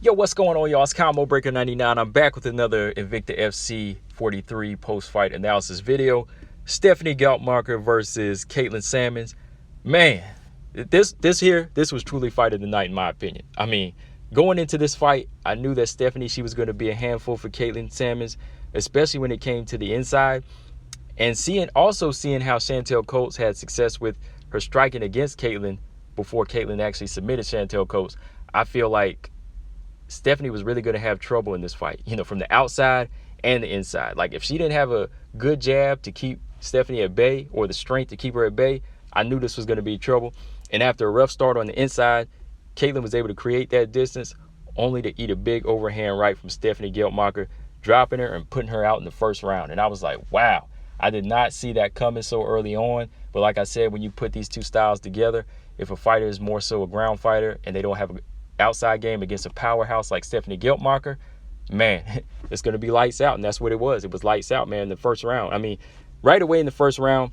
Yo, what's going on, y'all? It's Combo Breaker 99. I'm back with another INVICTA FC 43 post-fight analysis video. Stephanie Geltmacher versus Sammons. Man, this was truly fight of the night in my opinion. I mean, going into this fight, I knew that Stephanie, she was going to be a handful for Sammons, especially when it came to the inside. And seeing how Chantel Coates had success with her striking against Caitlin before Caitlin actually submitted Chantel Coates, I feel like Stephanie was really going to have trouble in this fight, from the outside and the inside. Like, if she didn't have a good jab to keep Stephanie at bay or the strength to keep her at bay, I knew this was going to be trouble. And after a rough start on the inside, Caitlin was able to create that distance, only to eat a big overhand right from Stephanie Geltmacher, dropping her and putting her out in the first round. And I was like, wow, I did not see that coming so early on. But like I said, when you put these two styles together, if a fighter is more so a ground fighter and they don't have a outside game against a powerhouse like Stephanie Geltmacher, man, it's going to be lights out. And that's what it was. It was lights out, man, in the first round. I mean, right away in the first round,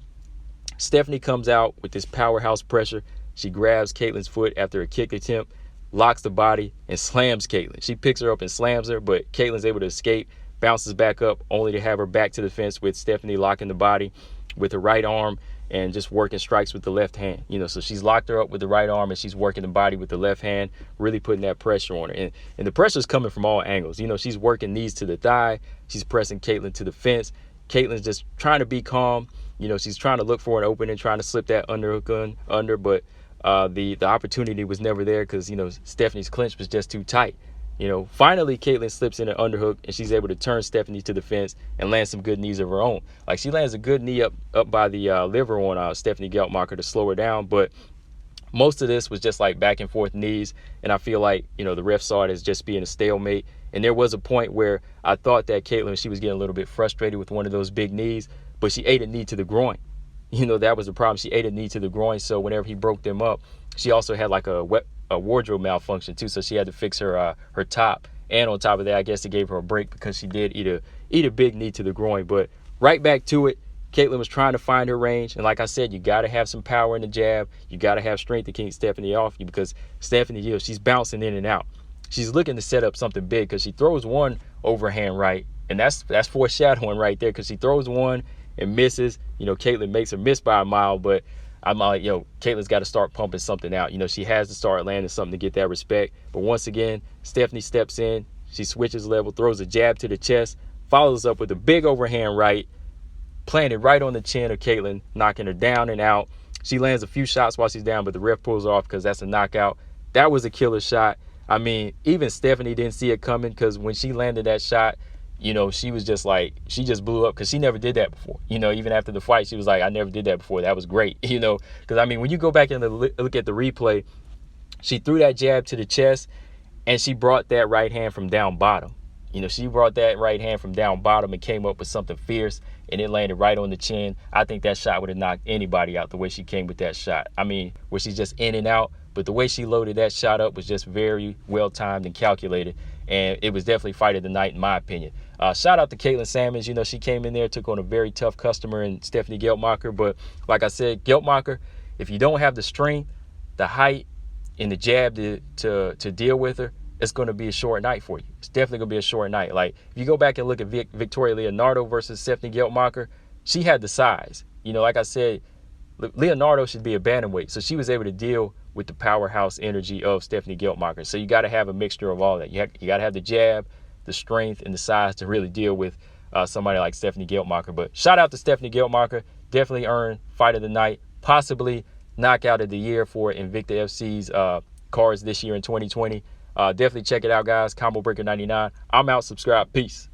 Stephanie comes out with this powerhouse pressure. She grabs Caitlin's foot after a kick attempt, locks the body, and slams Caitlin. She picks her up and slams her, but Caitlin's able to escape, bounces back up, only to have her back to the fence with Stephanie locking the body with her right arm and just working strikes with the left hand. So she's locked her up with the right arm and she's working the body with the left hand, really putting that pressure on her. And the pressure's coming from all angles. She's working knees to the thigh. She's pressing Caitlin to the fence. Caitlin's just trying to be calm. She's trying to look for an opening, trying to slip that underhook under, but the opportunity was never there because, Stephanie's clinch was just too tight. Finally, Caitlin slips in an underhook and she's able to turn Stephanie to the fence and land some good knees of her own. Like, she lands a good knee up by the liver on Stephanie Geltmacher to slow her down. But most of this was just like back and forth knees. And I feel like, the ref saw it as just being a stalemate. And there was a point where I thought that Caitlin, she was getting a little bit frustrated with one of those big knees, but she ate a knee to the groin. That was the problem. She ate a knee to the groin. So whenever he broke them up, she also had like a wardrobe malfunction too, so she had to fix her top. And on top of that, I guess it gave her a break because she did eat a big knee to the groin. But right back to it, Caitlin was trying to find her range, and like I said, you got to have some power in the jab. You got to have strength to keep Stephanie off you because Stephanie, she's bouncing in and out. She's looking to set up something big because she throws one overhand right, and that's foreshadowing right there because she throws one and misses. Caitlin makes her miss by a mile, but I'm like, Caitlin's got to start pumping something out. She has to start landing something to get that respect. But once again, Stephanie steps in. She switches level, throws a jab to the chest, follows up with a big overhand right, planted right on the chin of Caitlin, knocking her down and out. She lands a few shots while she's down, but the ref pulls off because that's a knockout. That was a killer shot. I mean, even Stephanie didn't see it coming because when she landed that shot, she was just like, she just blew up because she never did that before. Even after the fight, she was like, I never did that before. That was great, because, I mean, when you go back and look at the replay, she threw that jab to the chest and she brought that right hand from down bottom. She brought that right hand from down bottom and came up with something fierce, and it landed right on the chin. I think that shot would have knocked anybody out the way she came with that shot. I mean, where she's just in and out, but the way she loaded that shot up was just very well timed and calculated, and it was definitely fight of the night in my opinion. Shout out to Sammons. She came in there, took on a very tough customer in Stephanie Geltmacher, but like I said, Geltmacher, if you don't have the strength, the height, and the jab to deal with her, it's going to be a short night for you. It's definitely going to be a short night. Like, if you go back and look at Victoria Leonardo versus Stephanie Geltmacher, she had the size. Like I said, Leonardo should be a bantamweight, so she was able to deal with the powerhouse energy of Stephanie Geltmacher. So you got to have a mixture of all that. You got to have the jab, the strength, and the size to really deal with somebody like Stephanie Geltmacher. But shout out to Stephanie Geltmacher. Definitely earned fight of the night, possibly knockout of the year for INVICTA FC's cards this year in 2020. Definitely check it out, guys. Combo Breaker 99. I'm out. Subscribe. Peace.